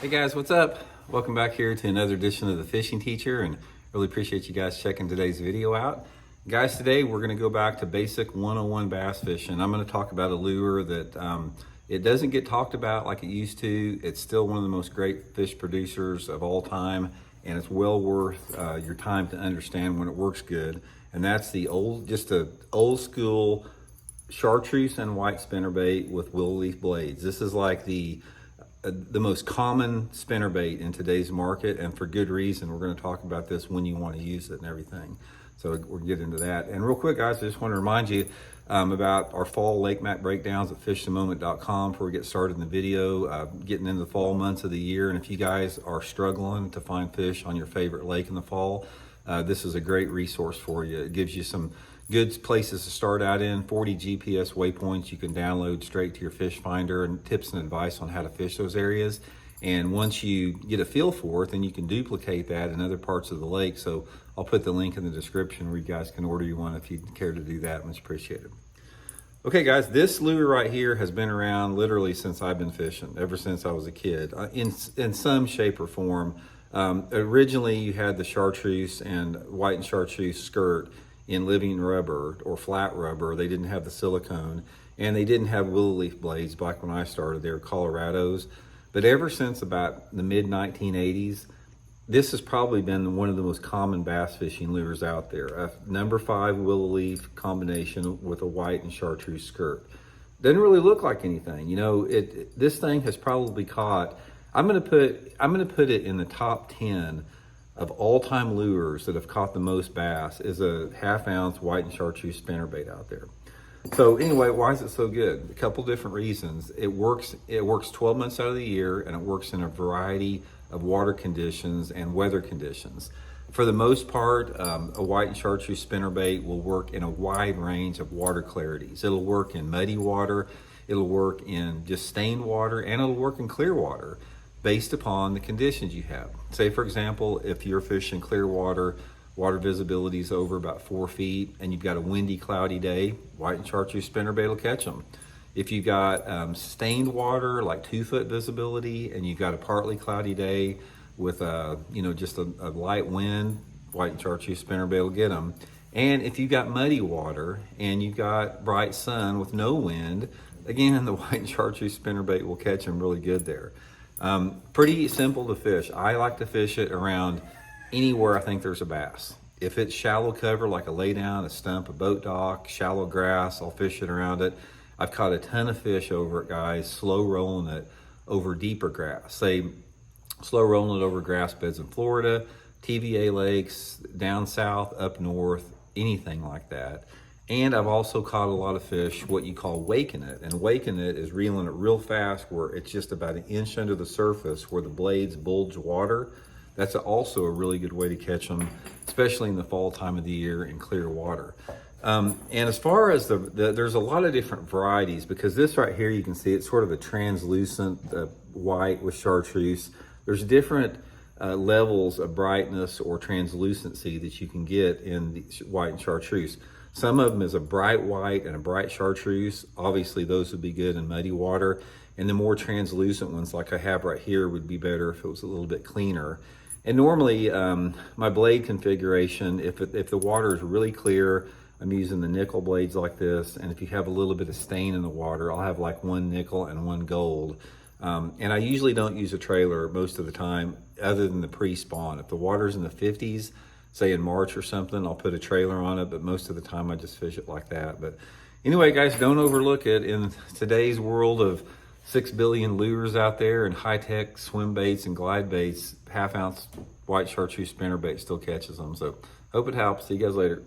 Hey guys, what's up? Welcome back here to another edition of the Fishing Teacher, and really appreciate you guys checking today's video out. Guys, today we're going to go back to basic 101 bass fishing. I'm going to talk about a lure that it doesn't get talked about like it used to. It's still one of the most great fish producers of all time, and it's well worth your time to understand when it works good. And that's the just a old school Chartreuse and white spinnerbait with willow leaf blades. This is like the most common spinnerbait in today's market, and for good reason. We're going to talk about this when you want to use it and everything. So we'll get into that. And real quick, guys, I just want to remind you about our fall lake map breakdowns at fishthemoment.com before we get started in the video, getting into the fall months of the year. And if you guys are struggling to find fish on your favorite lake in the fall, this is a great resource for you. It gives you some good places to start out in, 40 GPS waypoints you can download straight to your fish finder, and tips and advice on how to fish those areas. And once you get a feel for it, then you can duplicate that in other parts of the lake. So I'll put the link in the description where you guys can order you one if you care to do that. Much appreciated. Okay guys, this lure right here has been around literally since I've been fishing, ever since I was a kid, in some shape or form. Originally you had the Chartreuse and white and Chartreuse skirt in living rubber or flat rubber. They didn't have the silicone, and they didn't have willow leaf blades back when I started. They were Colorados. But ever since about the mid 1980s, this has probably been one of the most common bass fishing lures out there. A number 5 willow leaf combination with a white and Chartreuse skirt. Doesn't really look like anything. You know, this thing has probably caught, I'm gonna put it in the top 10 of all-time lures that have caught the most bass, is a 1/2 ounce white and Chartreuse spinnerbait out there. So anyway, why is it so good? A couple different reasons. It works 12 months out of the year, and it works in a variety of water conditions and weather conditions. For the most part, a white and Chartreuse spinnerbait will work in a wide range of water clarities. It'll work in muddy water, it'll work in just stained water, and it'll work in clear water, based upon the conditions you have. Say for example, if you're fishing clear water, water visibility is over about 4 feet, and you've got a windy, cloudy day, white and Chartreuse spinnerbait will catch them. If you've got stained water, like 2 foot visibility, and you've got a partly cloudy day with just a light wind, white and Chartreuse spinnerbait will get them. And if you've got muddy water and you've got bright sun with no wind, again, the white and Chartreuse spinnerbait will catch them really good there. Pretty simple to fish. I like to fish it around anywhere I think there's a bass. If it's shallow cover, like a lay down, a stump, a boat dock, shallow grass, I'll fish it around it. I've caught a ton of fish over it, guys, slow rolling it over deeper grass. Say, slow rolling it over grass beds in Florida, TVA lakes, down south, up north, anything like that. And I've also caught a lot of fish, what you call waking it. And waking it is reeling it real fast where it's just about an inch under the surface where the blades bulge water. That's also a really good way to catch them, especially in the fall time of the year in clear water. And as far as there's a lot of different varieties, because this right here, you can see it's sort of a translucent white with Chartreuse. There's different levels of brightness or translucency that you can get in the white and Chartreuse. Some of them is a bright white and a bright Chartreuse. Obviously those would be good in muddy water. And the more translucent ones like I have right here would be better if it was a little bit cleaner. And normally my blade configuration, if the water is really clear, I'm using the nickel blades like this. And if you have a little bit of stain in the water, I'll have like 1 nickel and 1 gold. And I usually don't use a trailer most of the time other than the pre-spawn. If the water's in the 50s, say in March or something, I'll put a trailer on it, but most of the time I just fish it like that. But anyway, guys, don't overlook it. In today's world of 6 billion lures out there and high-tech swim baits and glide baits, 1/2 ounce white Chartreuse spinnerbait still catches them. So hope it helps. See you guys later.